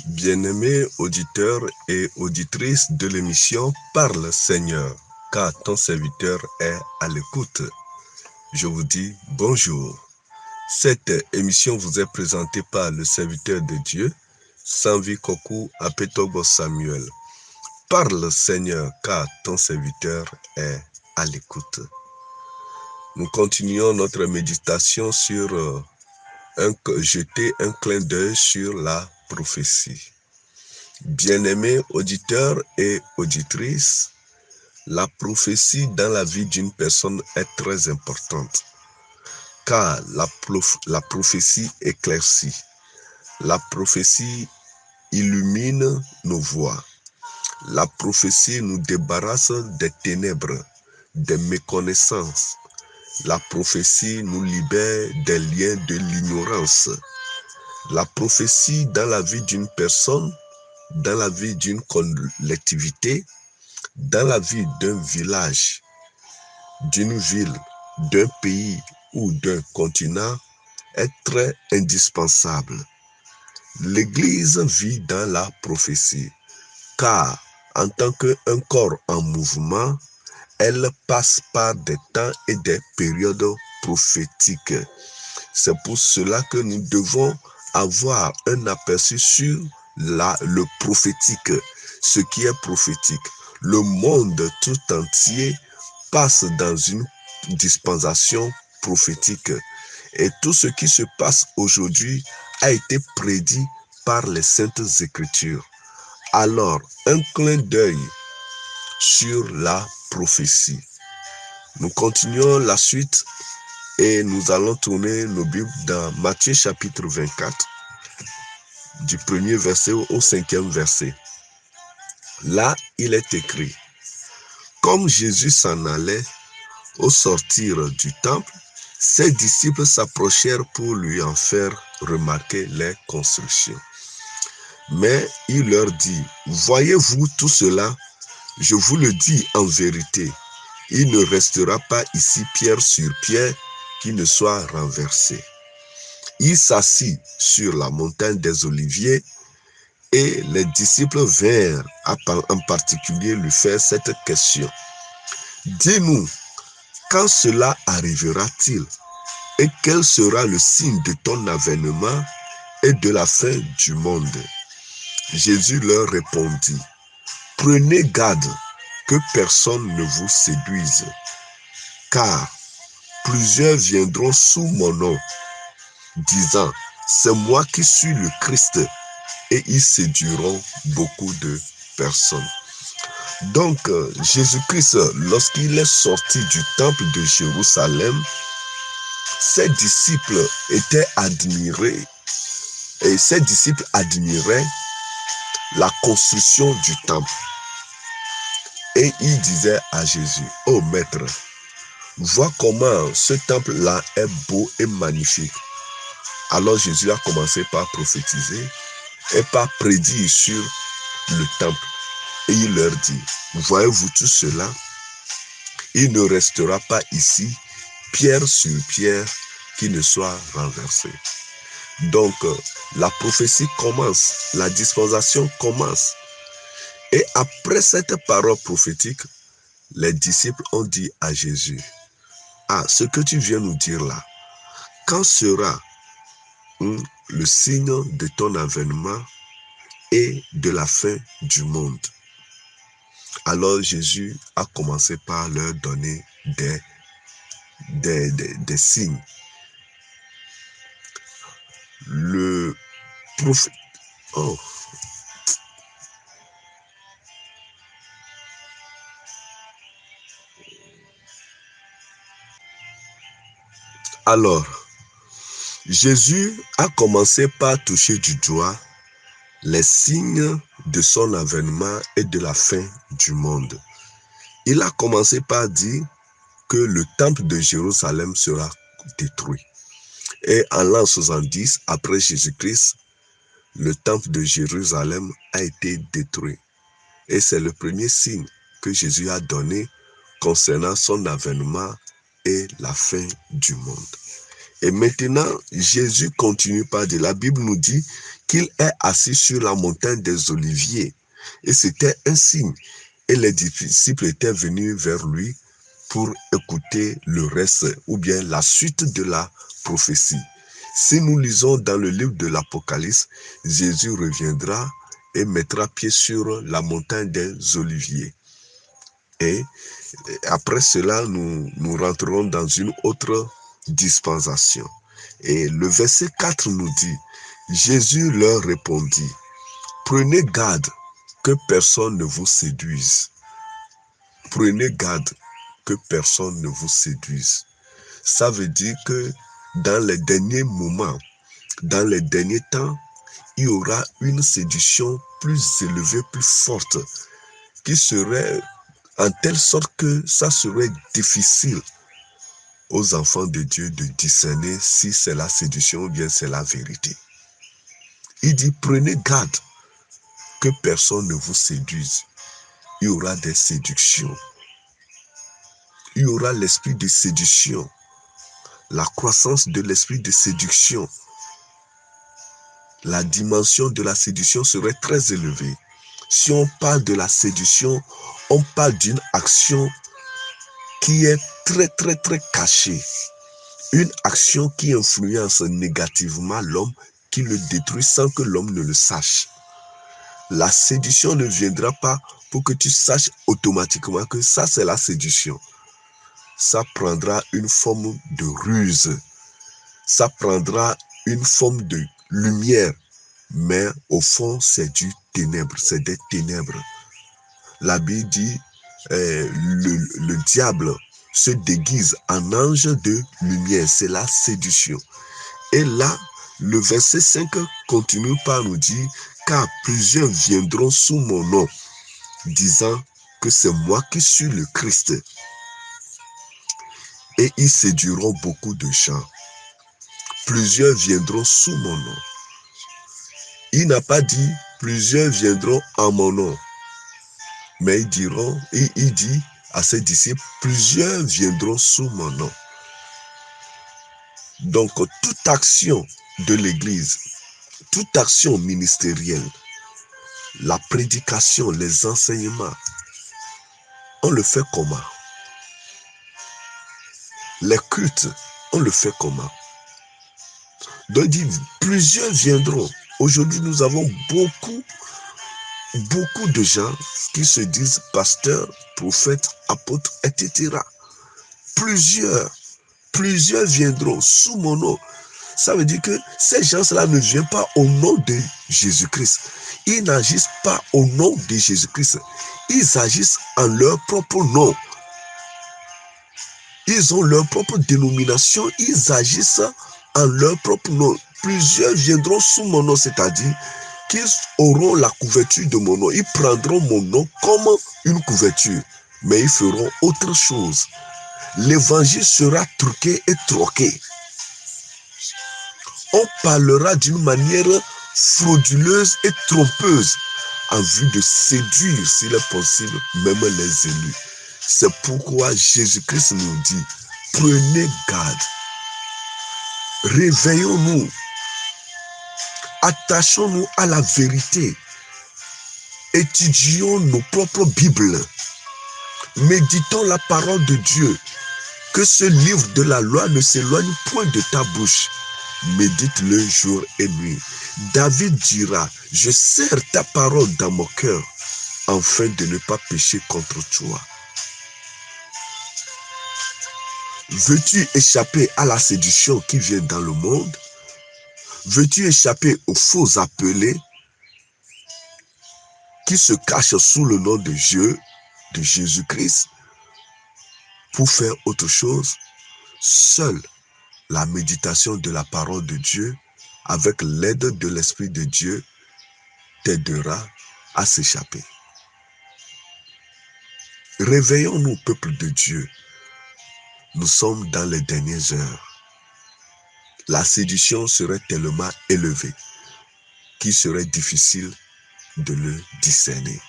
Bien-aimés auditeurs et auditrices de l'émission Parle Seigneur, car ton serviteur est à l'écoute. Je vous dis bonjour. Cette émission vous est présentée par le serviteur de Dieu, Sanvi Koku Apetobo Samuel. Parle Seigneur, car ton serviteur est à l'écoute. Nous continuons notre méditation sur jeter un clin d'œil sur la prophétie. Bien-aimés auditeurs et auditrices, la prophétie dans la vie d'une personne est très importante, car la prophétie éclaircit, la prophétie illumine nos voies, la prophétie nous débarrasse des ténèbres, des méconnaissances, la prophétie nous libère des liens de l'ignorance. La prophétie dans la vie d'une personne, dans la vie d'une collectivité, dans la vie d'un village, d'une ville, d'un pays ou d'un continent est très indispensable. L'Église vit dans la prophétie, car en tant qu'un corps en mouvement, elle passe par des temps et des périodes prophétiques. C'est pour cela que nous devons avoir un aperçu sur le prophétique, ce qui est prophétique. Le monde tout entier passe dans une dispensation prophétique. Et tout ce qui se passe aujourd'hui a été prédit par les Saintes Écritures. Alors, un clin d'œil sur la prophétie. Nous continuons la suite et nous allons tourner nos Bibles dans Matthieu chapitre 24, du premier verset au cinquième verset. Là, il est écrit: comme Jésus s'en allait au sortir du temple, ses disciples s'approchèrent pour lui en faire remarquer les constructions. Mais il leur dit: voyez-vous tout cela? Je vous le dis en vérité, il ne restera pas ici pierre sur pierre qui ne soit renversé. Il s'assit sur la montagne des Oliviers et les disciples vinrent en particulier lui faire cette question: dis-nous, quand cela arrivera-t-il et quel sera le signe de ton avènement et de la fin du monde? Jésus leur répondit: prenez garde que personne ne vous séduise, car plusieurs viendront sous mon nom, disant: c'est moi qui suis le Christ, et ils séduiront beaucoup de personnes. Donc, Jésus-Christ, lorsqu'il est sorti du temple de Jérusalem, ses disciples étaient admirés, et ses disciples admiraient la construction du temple. Et ils disaient à Jésus: oh maître, vois comment ce temple-là est beau et magnifique. Alors Jésus a commencé par prophétiser et par prédire sur le temple. Et il leur dit: voyez-vous tout cela? Il ne restera pas ici pierre sur pierre qui ne soit renversée. Donc, la prophétie commence, la dispensation commence. Et après cette parole prophétique, les disciples ont dit à Jésus: ah, ce que tu viens nous dire là, quand sera le signe de ton avènement et de la fin du monde? Alors Jésus a commencé par leur donner des signes. Le prophète... Oh. Alors, Jésus a commencé par toucher du doigt les signes de son avènement et de la fin du monde. Il a commencé par dire que le temple de Jérusalem sera détruit. Et en l'an 70, après Jésus-Christ, le temple de Jérusalem a été détruit. Et c'est le premier signe que Jésus a donné concernant son avènement et la fin du monde. Et maintenant, Jésus continue par dire, la Bible nous dit qu'il est assis sur la montagne des Oliviers. Et c'était un signe. Et les disciples étaient venus vers lui pour écouter le reste ou bien la suite de la prophétie. Si nous lisons dans le livre de l'Apocalypse, Jésus reviendra et mettra pied sur la montagne des Oliviers. Et après cela, nous rentrerons dans une autre dispensation. Et le verset 4 nous dit, Jésus leur répondit, prenez garde que personne ne vous séduise. Prenez garde que personne ne vous séduise. Ça veut dire que dans les derniers moments, dans les derniers temps, il y aura une séduction plus élevée, plus forte, qui serait en telle sorte que ça serait difficile aux enfants de Dieu de discerner si c'est la séduction ou bien c'est la vérité. Il dit, prenez garde que personne ne vous séduise. Il y aura des séductions. Il y aura l'esprit de séduction. La croissance de l'esprit de séduction. La dimension de la séduction serait très élevée. Si on parle de la séduction, on parle d'une action qui est très cachée. Une action qui influence négativement l'homme, qui le détruit sans que l'homme ne le sache. La séduction ne viendra pas pour que tu saches automatiquement que ça c'est la séduction. Ça prendra une forme de ruse. Ça prendra une forme de lumière. Mais au fond, c'est du ténèbre, c'est des ténèbres. La Bible dit, le diable se déguise en ange de lumière, c'est la séduction. Et là, le verset 5 continue par nous dire, car plusieurs viendront sous mon nom, disant que c'est moi qui suis le Christ. Et ils séduiront beaucoup de gens. Plusieurs viendront sous mon nom. Il n'a pas dit, plusieurs viendront en mon nom. Mais il dit à ses disciples, plusieurs viendront sous mon nom. Donc, toute action de l'Église, toute action ministérielle, la prédication, les enseignements, on le fait comment? Les cultes, on le fait comment? Donc, il dit, plusieurs viendront. Aujourd'hui, nous avons beaucoup de gens qui se disent pasteurs, prophètes, apôtres, etc. Plusieurs viendront sous mon nom. Ça veut dire que ces gens-là ne viennent pas au nom de Jésus-Christ. Ils n'agissent pas au nom de Jésus-Christ. Ils agissent en leur propre nom. Ils ont leur propre dénomination. Ils agissent en leur propre nom. Plusieurs viendront sous mon nom, c'est-à-dire qu'ils auront la couverture de mon nom. Ils prendront mon nom comme une couverture, mais ils feront autre chose. L'évangile sera truqué et troqué. On parlera d'une manière frauduleuse et trompeuse en vue de séduire, s'il est possible, même les élus. C'est pourquoi Jésus-Christ nous dit, prenez garde, réveillons-nous, attachons-nous à la vérité, étudions nos propres Bibles, méditons la parole de Dieu, que ce livre de la loi ne s'éloigne point de ta bouche. Médite-le jour et nuit. David dira, je serre ta parole dans mon cœur, afin de ne pas pécher contre toi. Veux-tu échapper à la séduction qui vient dans le monde? Veux-tu échapper aux faux appelés qui se cachent sous le nom de Dieu, de Jésus-Christ, pour faire autre chose? Seule la méditation de la parole de Dieu, avec l'aide de l'Esprit de Dieu, t'aidera à s'échapper. Réveillons-nous, peuple de Dieu. Nous sommes dans les dernières heures. La séduction serait tellement élevée qu'il serait difficile de le discerner.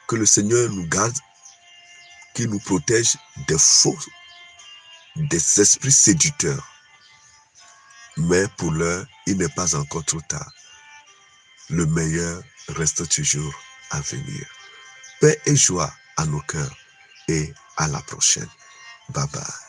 Que le Seigneur nous garde, qu'il nous protège des faux, des esprits séducteurs, Mais pour l'heure, il n'est pas encore trop tard. Le meilleur reste toujours à venir. Paix et joie à nos cœurs et à la prochaine. Bye bye.